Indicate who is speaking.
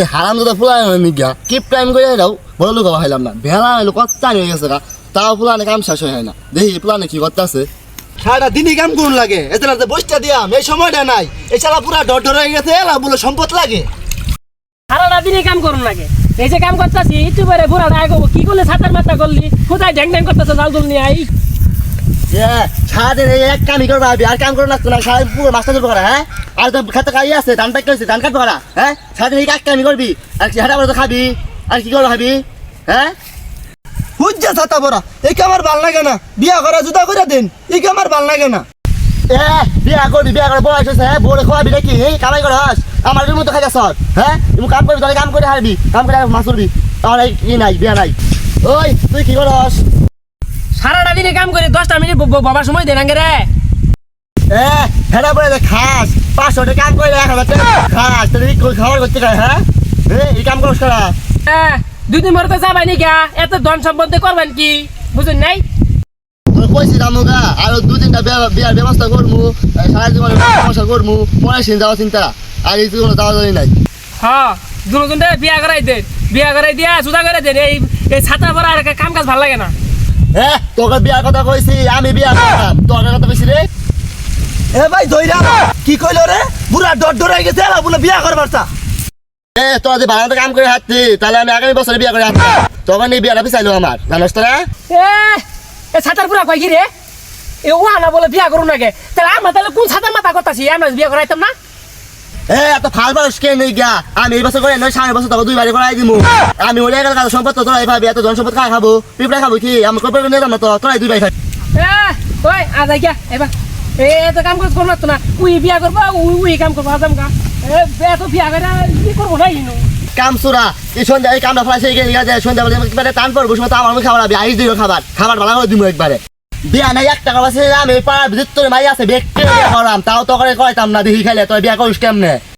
Speaker 1: এই হারাম দাদা ফুলা নিগা কিপ টাইম করে দাও বড় লোক হাইলাম না ভেলা হইলো কত হয়ে গেছে গা তাও ফুলানে কাম শেষ হয় না দেখি ফুলানে কি করতে আছে
Speaker 2: সারাটা দিনই কাম করুন লাগে এতে না বসটা দিয়াম এই সময়টা নাই এই শালা পুরা ডর হয়ে গেছে এলা বলে সম্পদ লাগে
Speaker 3: সারাটা দিনই কাম করুন লাগে এই যে কাম করতেছি ইউটিউবারে বুড়া আয় কি করলে ছাতার মাথা করলি কোথায় ড্যাং ড্যাং করতেছে জাল জল নিয়ে আই
Speaker 1: সারাদিন এক কামই করবো আর কাম করে লাগতো না সারাদিন পুরো মাছটা ধরবো করা হ্যাঁ আর তো খেতে খাই আছে ধান পাইতে হয়েছে ধান কাটবো করা হ্যাঁ সারাদিন এই এক কামই করবি আর কি হাঁটা তো খাবি আর কি করবো খাবি হ্যাঁ
Speaker 2: হুজ্জা ছাতা বড়া এই কামার ভাল লাগে না বিয়া করা জুতা করে দেন এই কামার ভাল লাগে না
Speaker 1: বিয়া করবি বিয়া করে বয়স হয়েছে হ্যাঁ বলে খাওয়াবি নাকি এই কামাই করে হাস আমার মতো খাই যাস হ্যাঁ তুমি কাম করবি তাহলে কাম করে হারবি কাম করে মাছ ধরবি আমার এই নাই বিয়া নাই ওই তুই কি করস
Speaker 3: সারাটা দিনে কাম করে 10টা মিনিট বাবার সময় দেন আগে রে
Speaker 1: হেরা বলে খাস 500 টাকা কাম করে 1000 টাকা খাস তুই খাবার করতে খাই হ্যাঁ এই কাম করস করা
Speaker 3: দুই দিন মরে তো যাবাই নি গা এত ধন সম্পত্তি করবেন কি বুঝুন নাই
Speaker 1: তোর কইছি দামুগা আর 2-3টা বিয়ার ব্যবস্থা করমু সারা জীবনে সমস্যা করমু পরে সিন যাওয়া চিন্তা আর এই কোনো দাওয়া দাওয়া নাই
Speaker 3: হ্যাঁ দুজনটা বিয়া করাই দেন বিয়া করাই দিয়া জুদা করে দেন এই ছাতা পরা আর কাম কাজ ভালো লাগে না
Speaker 1: তোকে বিয়ার কথা কইছি আমি বিয়া করতাম তোর কথা কইছি রে
Speaker 2: এ ভাই ধইরা কি কইলো রে পুরা ডর হয়ে গেছে এলা বলে বিয়া করবার চা
Speaker 1: তোরা যে বাগানটা কাম করে হাঁটতি তাহলে আমি আগামী বছরে বিয়া করে হাঁটতাম তখন এই বিয়াটা পিছাইলো আমার জানোস তোরা
Speaker 3: এ ছাতার পুরা কয় কি রে এ ও না বলে বিয়া করুন আগে তাহলে আমরা তাহলে কোন ছাতার মাথা করতেছি আমরা বিয়া করাইতাম না
Speaker 1: এত ফাল বারস কে নেই গা আমি এই বছর করে নয় 5 বছর তোকে 2 বারে করাই দিমু আমি ওই এলাকার কাজ সম্পদ তোরা ভাবি এত জন সম্পদ খাবো পিঁপড়া খাবো কি আমি করবো নিতাম না তো তোরাই 2 ভাই খাবি
Speaker 3: ওই আজাই গিয়া এবার এত কাম কাজ করবো না উই বিয়া করবো উই কাম করবো আজাম গা এত বিয়া করে কি করবো না ইনো
Speaker 1: কাম সুরা এই সন্ধ্যা এই কামটা ফলাইছে গিয়ে সন্ধ্যা বলে একবারে টান পড়বো সময় তো আমার মুখে খাবার আইস দিও খাবার ভালো করে দিমু একবারে বিয়া নাই 1 টাকা আছে আমি পাড়ার ভিতরে মাই আছে ব্যক্তি করাম তাও তো করে করাইতাম না দেখি খাইলে তোর বিয়া করিস কেমনে